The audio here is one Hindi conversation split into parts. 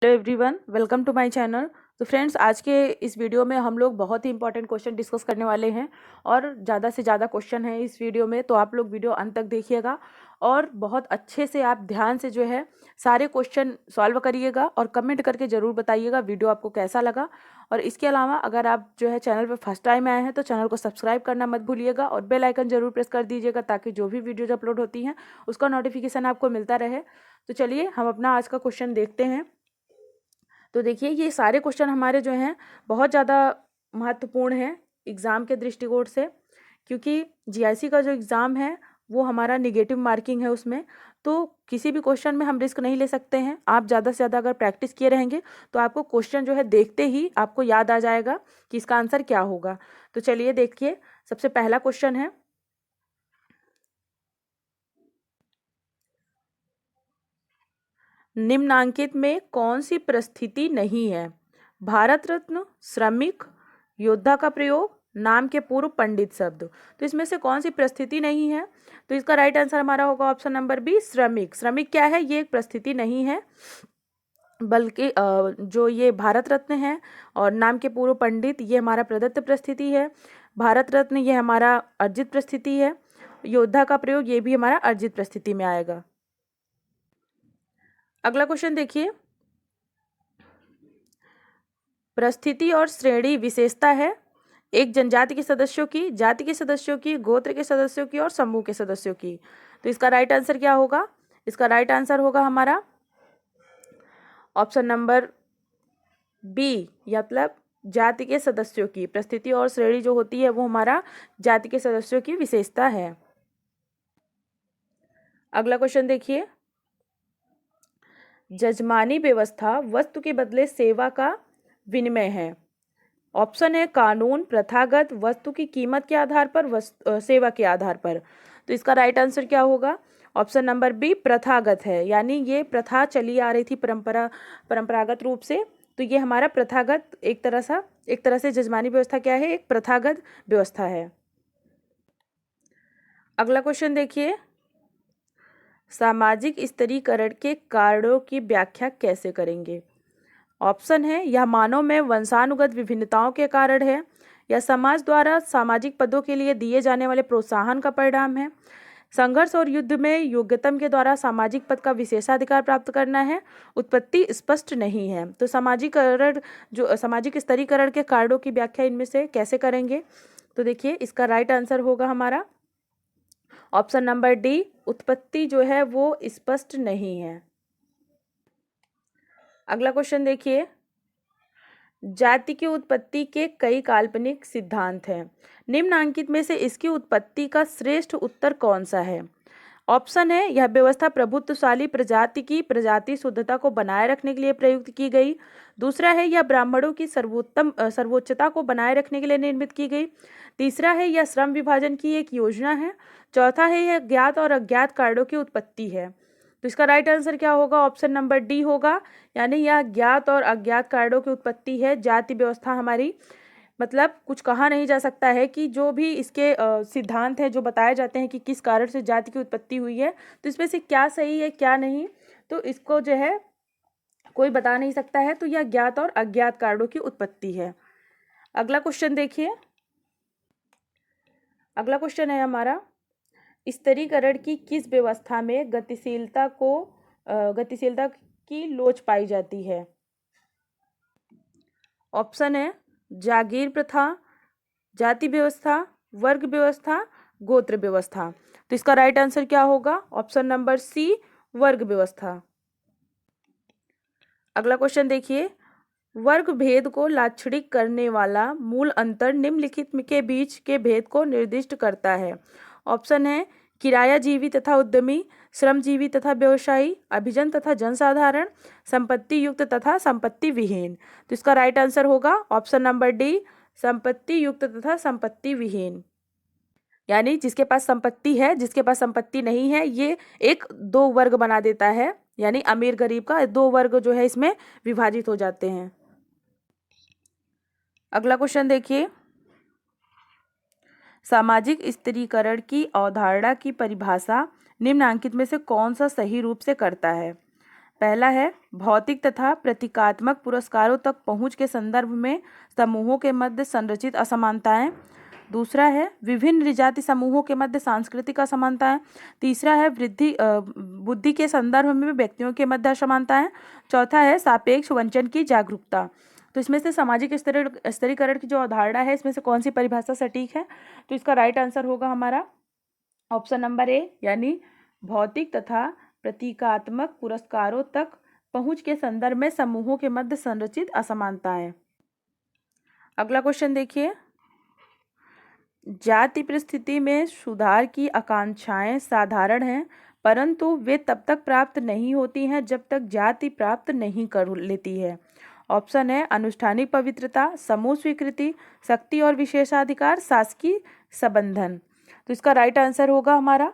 Hello everyone, welcome to my channel. तो फ्रेंड्स, आज के इस वीडियो में हम लोग बहुत ही इंपॉर्टेंट क्वेश्चन डिस्कस करने वाले हैं और ज़्यादा से ज़्यादा क्वेश्चन है इस वीडियो में, तो आप लोग वीडियो अंत तक देखिएगा और बहुत अच्छे से आप ध्यान से जो है सारे क्वेश्चन सॉल्व करिएगा और कमेंट करके ज़रूर बताइएगा वीडियो आपको कैसा लगा। और इसके अलावा अगर आप जो है चैनल पर फर्स्ट टाइम आए हैं तो चैनल को सब्सक्राइब करना मत भूलिएगा और बेल आइकन जरूर प्रेस कर दीजिएगा ताकि जो भी वीडियोज अपलोड होती हैं उसका नोटिफिकेशन आपको मिलता रहे। तो चलिए हम अपना आज का क्वेश्चन देखते हैं। तो देखिए, ये सारे क्वेश्चन हमारे जो हैं बहुत ज़्यादा महत्वपूर्ण हैं एग्ज़ाम के दृष्टिकोण से, क्योंकि जीआईसी का जो एग्ज़ाम है वो हमारा निगेटिव मार्किंग है उसमें। तो किसी भी क्वेश्चन में हम रिस्क नहीं ले सकते हैं। आप ज़्यादा से ज़्यादा अगर प्रैक्टिस किए रहेंगे तो आपको क्वेश्चन जो है देखते ही आपको याद आ जाएगा कि इसका आंसर क्या होगा। तो चलिए देखिए, सबसे पहला क्वेश्चन है, निम्नांकित में कौन सी परिस्थिति नहीं है? भारत रत्न, श्रमिक, योद्धा का प्रयोग, नाम के पूर्व पंडित शब्द। तो इसमें से कौन सी परिस्थिति नहीं है? तो इसका राइट आंसर हमारा होगा ऑप्शन नंबर बी, श्रमिक। श्रमिक क्या है? ये एक परिस्थिति नहीं है, बल्कि जो ये भारत रत्न है और नाम के पूर्व पंडित, ये हमारा प्रदत्त परिस्थिति है। भारत रत्न ये हमारा अर्जित परिस्थिति है। योद्धा का प्रयोग ये भी हमारा अर्जित परिस्थिति में आएगा। अगला क्वेश्चन देखिए, परिस्थिति और श्रेणी विशेषता है एक जनजाति के सदस्यों की, जाति के सदस्यों की, गोत्र के सदस्यों की और समूह के सदस्यों की। तो इसका राइट आंसर क्या होगा? इसका राइट आंसर होगा हमारा ऑप्शन नंबर बी, मतलब जाति के सदस्यों की। परिस्थिति और श्रेणी जो होती है वो हमारा जाति के सदस्यों की विशेषता है। अगला क्वेश्चन देखिए, जजमानी व्यवस्था वस्तु के बदले सेवा का विनिमय है। ऑप्शन है कानून, प्रथागत, वस्तु की कीमत के आधार पर, सेवा के आधार पर। तो इसका राइट आंसर क्या होगा? ऑप्शन नंबर बी, प्रथागत है। यानी ये प्रथा चली आ रही थी परंपरागत रूप से, तो ये हमारा प्रथागत एक तरह से जजमानी व्यवस्था क्या है? एक प्रथागत व्यवस्था है। अगला क्वेश्चन देखिए, सामाजिक स्तरीकरण के कारणों की व्याख्या कैसे करेंगे? ऑप्शन है, यह मानव में वंशानुगत विभिन्नताओं के कारण है, या समाज द्वारा सामाजिक पदों के लिए दिए जाने वाले प्रोत्साहन का परिणाम है, संघर्ष और युद्ध में योग्यतम के द्वारा सामाजिक पद का विशेषाधिकार प्राप्त करना है, उत्पत्ति स्पष्ट नहीं है। तो सामाजिक स्तरीकरण के कारणों की व्याख्या इनमें से कैसे करेंगे? तो देखिए, इसका राइट आंसर होगा हमारा ऑप्शन नंबर डी, उत्पत्ति जो है वो स्पष्ट नहीं है। अगला क्वेश्चन देखिए, जाति की उत्पत्ति के कई काल्पनिक सिद्धांत हैं, निम्नांकित में से इसकी उत्पत्ति का श्रेष्ठ उत्तर कौन सा है? ऑप्शन है, यह व्यवस्था प्रभुत्वशाली प्रजाति की प्रजाति शुद्धता को बनाए रखने के लिए प्रयुक्त की गई। दूसरा है, यह ब्राह्मणों की सर्वोच्चता को बनाए रखने के लिए निर्मित की गई। तीसरा है, यह श्रम विभाजन की एक योजना है। चौथा है, यह ज्ञात और अज्ञात कारणों की उत्पत्ति है। तो इसका राइट आंसर क्या होगा? ऑप्शन नंबर डी होगा, यानी यह ज्ञात और अज्ञात कारणों की उत्पत्ति है। जाति व्यवस्था हमारी, मतलब कुछ कहा नहीं जा सकता है कि जो भी इसके सिद्धांत हैं जो बताए जाते हैं कि किस कारण से जाति की उत्पत्ति हुई है, तो इसमें से क्या सही है क्या नहीं, तो इसको जो है कोई बता नहीं सकता है। तो यह ज्ञात और अज्ञात कारणों की उत्पत्ति है। अगला क्वेश्चन देखिए, अगला क्वेश्चन है हमारा, स्तरीकरण की किस व्यवस्था में गतिशीलता की लोच पाई जाती है? ऑप्शन है, जागीर प्रथा, जाति व्यवस्था, वर्ग व्यवस्था, गोत्र व्यवस्था। तो इसका राइट आंसर क्या होगा? ऑप्शन नंबर सी, वर्ग व्यवस्था। अगला क्वेश्चन देखिए, वर्ग भेद को लाक्षणिक करने वाला मूल अंतर निम्नलिखित के बीच के भेद को निर्दिष्ट करता है। ऑप्शन है, किरायाजीवी तथा उद्यमी, श्रमजीवी तथा व्यवसायी, अभिजन तथा जनसाधारण, संपत्ति युक्त तथा संपत्ति विहीन। तो इसका राइट आंसर होगा ऑप्शन नंबर डी, संपत्ति युक्त तथा संपत्ति विहीन। यानी जिसके पास संपत्ति है, जिसके पास संपत्ति नहीं है, ये एक दो वर्ग बना देता है। यानी अमीर गरीब का दो वर्ग जो है इसमें विभाजित हो जाते हैं। अगला क्वेश्चन देखिए, सामाजिक स्त्रीकरण की अवधारणा की परिभाषा निम्नांकित में से कौन सा सही रूप से करता है? पहला है भौतिक तथा प्रतीकात्मक पुरस्कारों तक पहुंच के संदर्भ में समूहों के मध्य संरचित असमानताएं। दूसरा है विभिन्न जाति समूहों के मध्य सांस्कृतिक असमानताएं। तीसरा है बुद्धि के संदर्भ में व्यक्तियों के मध्य असमानताएं। चौथा है सापेक्ष वंचन की जागरूकता। तो इसमें से सामाजिक स्तरीकरण की जो अवधारणा है, इसमें से कौन सी परिभाषा सटीक है? तो इसका राइट आंसर होगा हमारा ऑप्शन नंबर ए, यानी भौतिक तथा प्रतीकात्मक पुरस्कारों तक पहुंच के संदर्भ में समूहों के मध्य संरचित असमानताएं। अगला क्वेश्चन देखिए, जाति परिस्थिति में सुधार की आकांक्षाएं साधारण हैं, परंतु वे तब तक प्राप्त नहीं होती हैं जब तक जाति प्राप्त नहीं कर लेती है। ऑप्शन है अनुष्ठानिक पवित्रता, समूह स्वीकृति, शक्ति और विशेषाधिकार, शासकीय संबंधन। तो इसका राइट आंसर होगा हमारा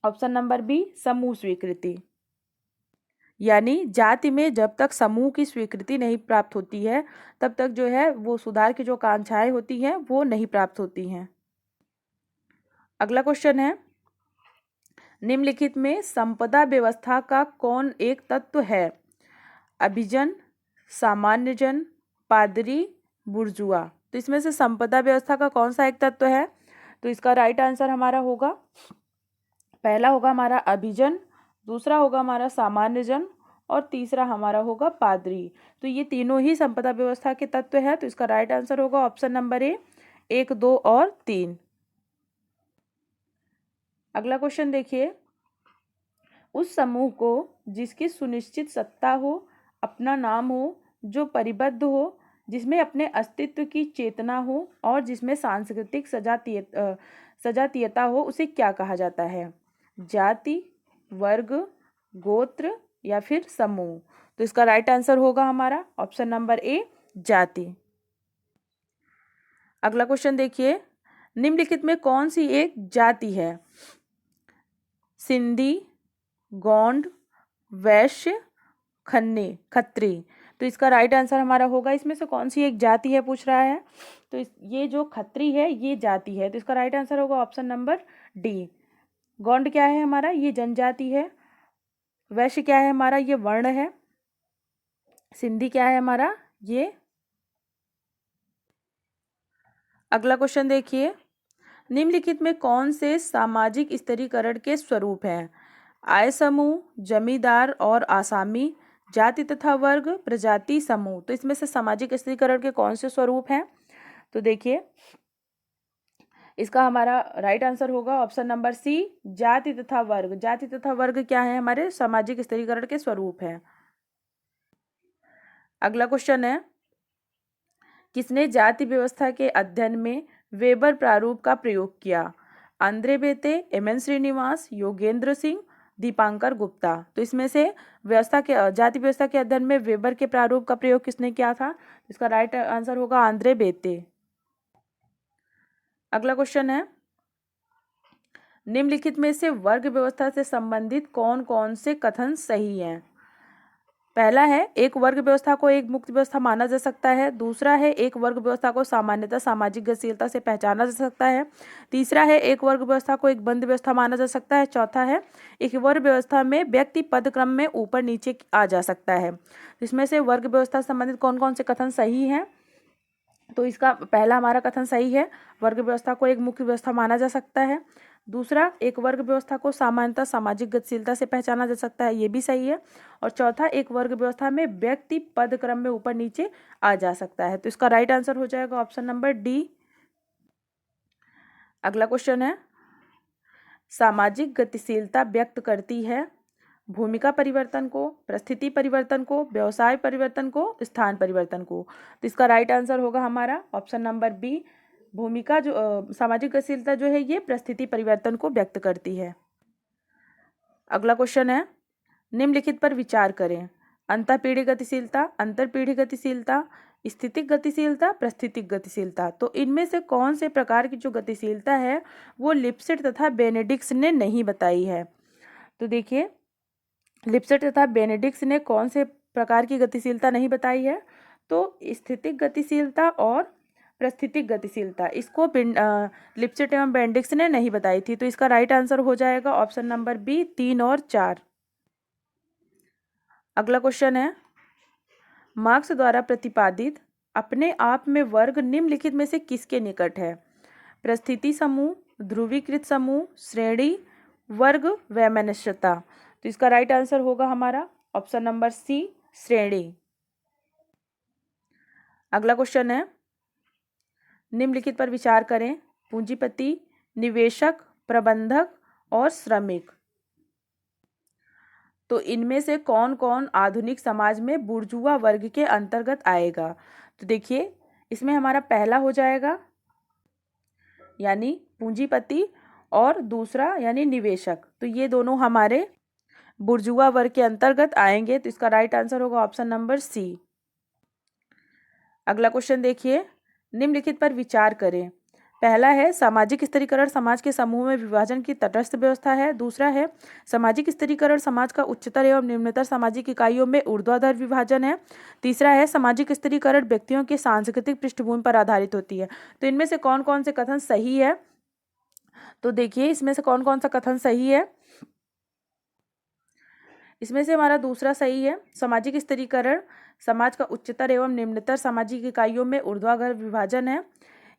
ऑप्शन नंबर बी, समूह स्वीकृति। यानी जाति में जब तक समूह की स्वीकृति नहीं प्राप्त होती है तब तक जो है वो सुधार की जो आकांक्षाएं होती हैं वो नहीं प्राप्त होती हैं। अगला क्वेश्चन है, निम्नलिखित में संपदा व्यवस्था का कौन एक तत्व है? अभिजन, सामान्य जन, पादरी, बुर्जुआ। तो इसमें से संपदा व्यवस्था का कौन सा एक तत्व है? तो इसका राइट आंसर हमारा होगा, पहला होगा हमारा अभिजन, दूसरा होगा हमारा सामान्य जन और तीसरा हमारा होगा पादरी। तो ये तीनों ही संपदा व्यवस्था के तत्व है। तो इसका राइट आंसर होगा ऑप्शन नंबर ए, 1, 2 और 3। अगला क्वेश्चन देखिए, उस समूह को जिसकी सुनिश्चित सत्ता हो, अपना नाम हो, जो परिबद्ध हो, जिसमें अपने अस्तित्व की चेतना हो और जिसमें सांस्कृतिक सजातीयता हो, उसे क्या कहा जाता है? जाति, वर्ग, गोत्र या फिर समूह। तो इसका राइट आंसर होगा हमारा ऑप्शन नंबर ए, जाति। अगला क्वेश्चन देखिए, निम्नलिखित में कौन सी एक जाति है? सिंधी, गोंड, वैश्य, खत्री। तो इसका राइट आंसर हमारा होगा, इसमें से कौन सी एक जाति है पूछ रहा है। तो ये जो खत्री है ये जाति है। तो इसका राइट आंसर होगा ऑप्शन नंबर डी। गोंड क्या है हमारा? ये जनजाति है। वैश्य क्या है हमारा? ये वर्ण है। सिंधी क्या है हमारा? ये। अगला क्वेश्चन देखिए, निम्नलिखित में कौन से सामाजिक स्तरीकरण के स्वरूप हैं? आय समूह, जमींदार और आसामी, जाति तथा वर्ग, प्रजाति समूह। तो इसमें से सामाजिक स्तरीकरण के कौन से स्वरूप हैं? तो देखिए, इसका हमारा राइट आंसर होगा ऑप्शन नंबर सी, जाति तथा वर्ग। जाति तथा वर्ग क्या है? हमारे सामाजिक स्तरीकरण के स्वरूप है। अगला क्वेश्चन है, किसने जाति व्यवस्था के अध्ययन में वेबर प्रारूप का प्रयोग किया? आंद्रे बेते, एम.एन. श्रीनिवास, योगेंद्र सिंह, दीपांकर गुप्ता। तो इसमें से जाति व्यवस्था के अध्ययन में वेबर के प्रारूप का प्रयोग किसने किया था? इसका राइट आंसर होगा आंद्रे बेते। अगला क्वेश्चन है, निम्नलिखित में से वर्ग व्यवस्था से संबंधित कौन कौन से कथन सही हैं? पहला है एक वर्ग व्यवस्था को एक मुक्त व्यवस्था माना जा सकता है। दूसरा है एक वर्ग व्यवस्था को सामान्यतः सामाजिक गतिशीलता से पहचाना जा सकता है। तीसरा है एक वर्ग व्यवस्था को एक बंद व्यवस्था माना जा सकता है। चौथा है एक वर्ग व्यवस्था में व्यक्ति पद क्रम में ऊपर नीचे आ जा सकता है। इसमें से वर्ग व्यवस्था से संबंधित कौन कौन से कथन सही हैं? तो इसका पहला हमारा कथन सही है, वर्ग व्यवस्था को एक मुख्य व्यवस्था माना जा सकता है। दूसरा, एक वर्ग व्यवस्था को सामान्यतः सामाजिक गतिशीलता से पहचाना जा सकता है, ये भी सही है। और चौथा, एक वर्ग व्यवस्था में व्यक्ति पद क्रम में ऊपर नीचे आ जा सकता है। तो इसका राइट आंसर हो जाएगा ऑप्शन नंबर डी। अगला क्वेश्चन है, सामाजिक गतिशीलता व्यक्त करती है भूमिका परिवर्तन को, परिस्थिति परिवर्तन को, व्यवसाय परिवर्तन को, स्थान परिवर्तन को। तो इसका राइट आंसर होगा हमारा ऑप्शन नंबर बी, भूमिका जो सामाजिक गतिशीलता जो है ये परिस्थिति परिवर्तन को व्यक्त करती है। अगला क्वेश्चन है, निम्नलिखित पर विचार करें। अंतःपीढ़ी गतिशीलता, अंतरपीढ़ी गतिशीलता, स्थितिक गतिशीलता, परिस्थितिक गतिशीलता। तो इनमें से कौन से प्रकार की जो गतिशीलता है वो लिप्सिट तथा बेनेडिक्स ने नहीं बताई है? तो देखिए, लिप्सिट तथा बेनेडिक्स ने कौन से प्रकार की गतिशीलता नहीं बताई है? तो स्थितिक गतिशीलता और परिस्थितिक गतिशीलता, इसको लिप्सिट एवं बेनेडिक्स ने नहीं बताई थी। तो इसका राइट आंसर हो जाएगा ऑप्शन नंबर बी, 3 और 4। अगला क्वेश्चन है, मार्क्स द्वारा प्रतिपादित अपने आप में वर्ग निम्नलिखित में से किसके निकट है? परिस्थिति समूह, ध्रुवीकृत समूह, श्रेणी, वर्ग, वैमनस्यता। तो इसका राइट आंसर होगा हमारा ऑप्शन नंबर सी, श्रेणी। अगला क्वेश्चन है, निम्नलिखित पर विचार करें। पूंजीपति, निवेशक, प्रबंधक और श्रमिक। तो इनमें से कौन कौन आधुनिक समाज में बुर्जुआ वर्ग के अंतर्गत आएगा? तो देखिए, इसमें हमारा पहला हो जाएगा यानी पूंजीपति और दूसरा यानी निवेशक। तो ये दोनों हमारे बुर्जुआ वर्ग के अंतर्गत आएंगे। तो इसका राइट आंसर होगा ऑप्शन नंबर सी। अगला क्वेश्चन देखिए, निम्नलिखित पर विचार करें। पहला है, सामाजिक स्थिरीकरण समाज के समूह में विभाजन की तटस्थ व्यवस्था है। दूसरा है, सामाजिक स्थिरीकरण समाज का उच्चतर एवं निम्नतर सामाजिक इकाइयों में ऊर्ध्वाधर विभाजन है। तीसरा है, सामाजिक स्थिरीकरण व्यक्तियों के सांस्कृतिक पृष्ठभूमि पर आधारित होती है। तो इनमें से कौन कौन से कथन सही है? तो देखिए, इसमें से कौन कौन सा कथन सही है। इसमें से हमारा दूसरा सही है, सामाजिक स्थिरीकरण समाज का उच्चतर एवं निम्नतर सामाजिक इकाइयों में ऊर्ध्वाधर विभाजन है।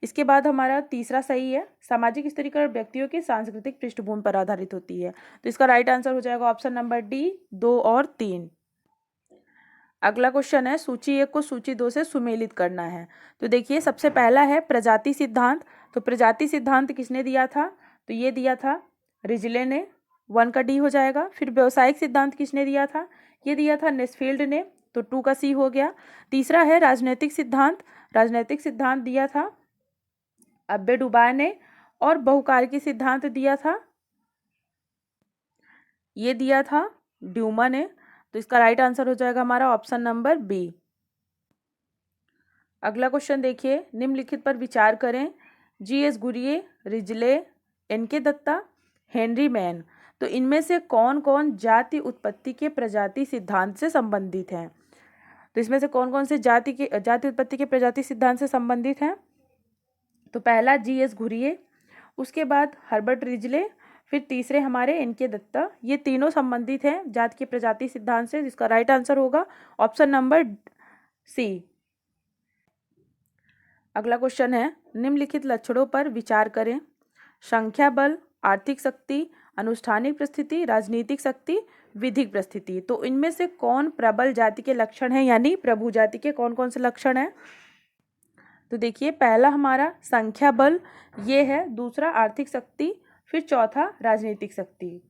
इसके बाद हमारा तीसरा सही है, सामाजिक स्थिरीकरण व्यक्तियों के सांस्कृतिक पृष्ठभूमि पर आधारित होती है। तो इसका राइट आंसर हो जाएगा ऑप्शन नंबर डी, 2 और 3। अगला क्वेश्चन है, सूची 1 को सूची 2 से सुमेलित करना है। तो देखिए, सबसे पहला है प्रजाति सिद्धांत। तो प्रजाति सिद्धांत किसने दिया था? तो ये दिया था रिजले ने, 1 का डी हो जाएगा। फिर व्यवसायिक सिद्धांत किसने दिया था? ये दिया था नेस्फील्ड ने, तो 2 का सी हो गया। तीसरा है राजनीतिक सिद्धांत। राजनीतिक सिद्धांत दिया था अब्बे डुबाय ने, और बहुकारकी सिद्धांत दिया था, ये दिया था ड्यूमा ने। तो इसका राइट आंसर हो जाएगा हमारा ऑप्शन नंबर बी। अगला क्वेश्चन देखिए, निम्नलिखित पर विचार करें। G S. Ghurye, Risley, N K. Dutta, Henry Maine. तो इनमें से कौन कौन जाति उत्पत्ति के प्रजाति सिद्धांत से संबंधित हैं? तो इसमें से कौन कौन से जाति उत्पत्ति के प्रजाति सिद्धांत से संबंधित हैं? तो पहला जी.एस. घुरिये, उसके बाद हर्बर्ट रिजले, फिर तीसरे हमारे एन.के. दत्ता। ये तीनों संबंधित हैं जाति के प्रजाति सिद्धांत से, जिसका राइट आंसर होगा ऑप्शन नंबर सी। अगला क्वेश्चन है, निम्नलिखित लक्षणों पर विचार करें। संख्या बल, आर्थिक शक्ति, अनुष्ठानिक परिस्थिति, राजनीतिक शक्ति, विधिक परिस्थिति। तो इनमें से कौन प्रबल जाति के लक्षण हैं, यानी प्रभु जाति के कौन कौन से लक्षण हैं? तो देखिए, पहला हमारा संख्या बल ये है, दूसरा आर्थिक शक्ति, फिर चौथा राजनीतिक शक्ति।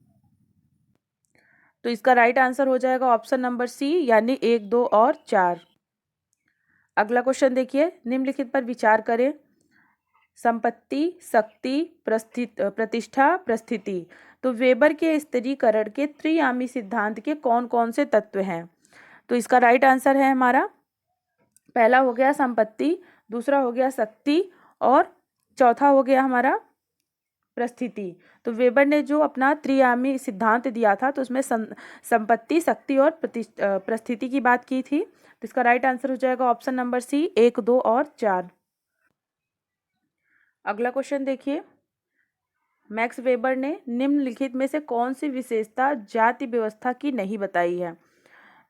तो इसका राइट आंसर हो जाएगा ऑप्शन नंबर सी, यानी 1, 2 और 4। अगला क्वेश्चन देखिए, निम्नलिखित पर विचार करें। संपत्ति, शक्ति, प्रतिष्ठा, परिस्थिति। तो वेबर के स्थिरीकरण के त्रिआयामी सिद्धांत के कौन कौन से तत्व हैं? तो इसका राइट आंसर है हमारा, पहला हो गया संपत्ति, दूसरा हो गया शक्ति और चौथा हो गया हमारा परिस्थिति। तो वेबर ने जो अपना त्रिआयामी सिद्धांत दिया था, तो उसमें संपत्ति, शक्ति और परिस्थिति की बात की थी। तो इसका राइट आंसर हो जाएगा ऑप्शन नंबर सी, 1, 2 और 4। अगला क्वेश्चन देखिए, मैक्स वेबर ने निम्नलिखित में से कौन सी विशेषता जाति व्यवस्था की नहीं बताई है?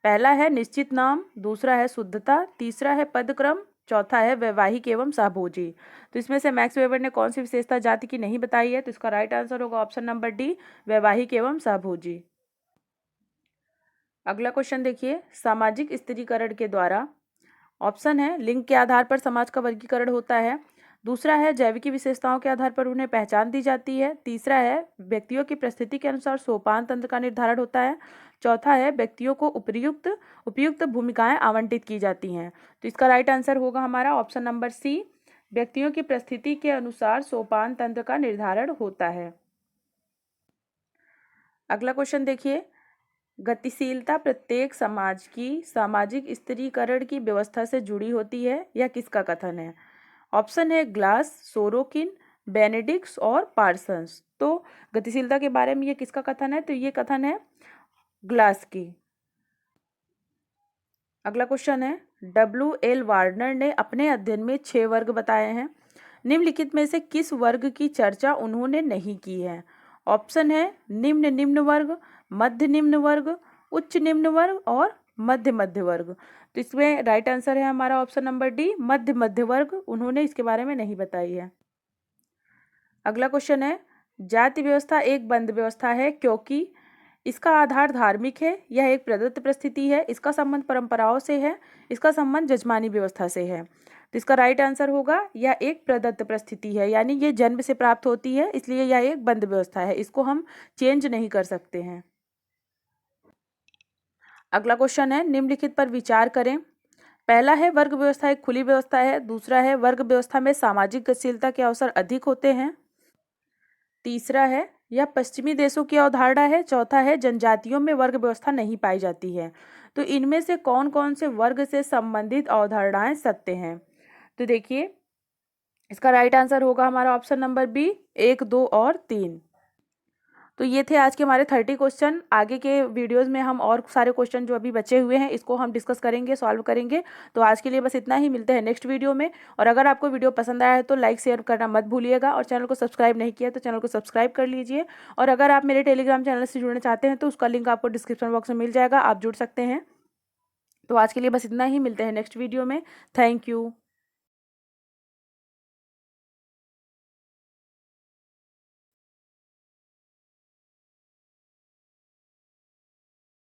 पहला है निश्चित नाम, दूसरा है शुद्धता, तीसरा है पदक्रम, चौथा है वैवाहिक एवं सहभोजी। तो इसमें से मैक्स वेबर ने कौन सी विशेषता जाति की नहीं बताई है? तो इसका राइट आंसर होगा ऑप्शन नंबर डी, वैवाहिक एवं सहभोजी। अगला क्वेश्चन देखिए, सामाजिक स्थिरीकरण के द्वारा, ऑप्शन है लिंग के आधार पर समाज का वर्गीकरण होता है, दूसरा है जैविक विशेषताओं के आधार पर उन्हें पहचान दी जाती है, तीसरा है व्यक्तियों की परिस्थिति के अनुसार सोपान तंत्र का निर्धारण होता है, चौथा है व्यक्तियों को उपयुक्त भूमिकाएं आवंटित की जाती हैं। तो इसका राइट आंसर होगा हमारा ऑप्शन नंबर सी, व्यक्तियों की परिस्थिति के अनुसार सोपान तंत्र का निर्धारण होता है। अगला क्वेश्चन देखिए, गतिशीलता प्रत्येक समाज की सामाजिक स्थिरीकरण की व्यवस्था से जुड़ी होती है, यह किसका कथन है? ऑप्शन है ग्लास, सोरोकिन, बेनेडिक्स और पार्सन्स। तो गतिशीलता के बारे में ये किसका कथन है? तो ये कथन है ग्लास की। अगला क्वेश्चन है, W.L. वार्नर ने अपने अध्ययन में 6 वर्ग बताए हैं, निम्नलिखित में से किस वर्ग की चर्चा उन्होंने नहीं की है? ऑप्शन है निम्न वर्ग, मध्य निम्न वर्ग, उच्च निम्न वर्ग और मध्य मध्य वर्ग। तो इसमें राइट आंसर है हमारा ऑप्शन नंबर डी, मध्य मध्य वर्ग। उन्होंने इसके बारे में नहीं बताई है। अगला क्वेश्चन है, जाति व्यवस्था एक बंद व्यवस्था है क्योंकि इसका आधार धार्मिक है, यह एक प्रदत्त परिस्थिति है, इसका संबंध परंपराओं से है, इसका संबंध जजमानी व्यवस्था से है। तो इसका राइट आंसर होगा यह एक प्रदत्त परिस्थिति है, यानी ये जन्म से प्राप्त होती है, इसलिए यह एक बंद व्यवस्था है, इसको हम चेंज नहीं कर सकते हैं। अगला क्वेश्चन है, निम्नलिखित पर विचार करें। पहला है वर्ग व्यवस्था एक खुली व्यवस्था है। दूसरा है वर्ग व्यवस्था में सामाजिक गतिशीलता के अवसर अधिक होते हैं। तीसरा है यह पश्चिमी देशों की अवधारणा है। चौथा है जनजातियों में वर्ग व्यवस्था नहीं पाई जाती है। तो इनमें से कौन कौन से वर्ग से संबंधित अवधारणाएं सत्य हैं? तो देखिए, इसका राइट आंसर होगा हमारा ऑप्शन नंबर बी, 1, 2 और 3। तो ये थे आज के हमारे 30 क्वेश्चन। आगे के वीडियोस में हम और सारे क्वेश्चन जो अभी बचे हुए हैं इसको हम डिस्कस करेंगे, सॉल्व करेंगे। तो आज के लिए बस इतना ही, मिलते हैं नेक्स्ट वीडियो में। और अगर आपको वीडियो पसंद आया है तो लाइक शेयर करना मत भूलिएगा, और चैनल को सब्सक्राइब नहीं किया तो चैनल को सब्सक्राइब कर लीजिए। और अगर आप मेरे टेलीग्राम चैनल से जुड़ना चाहते हैं तो उसका लिंक आपको डिस्क्रिप्शन बॉक्स में मिल जाएगा, आप जुड़ सकते हैं। तो आज के लिए बस इतना ही, मिलते हैं नेक्स्ट वीडियो में। Thank you.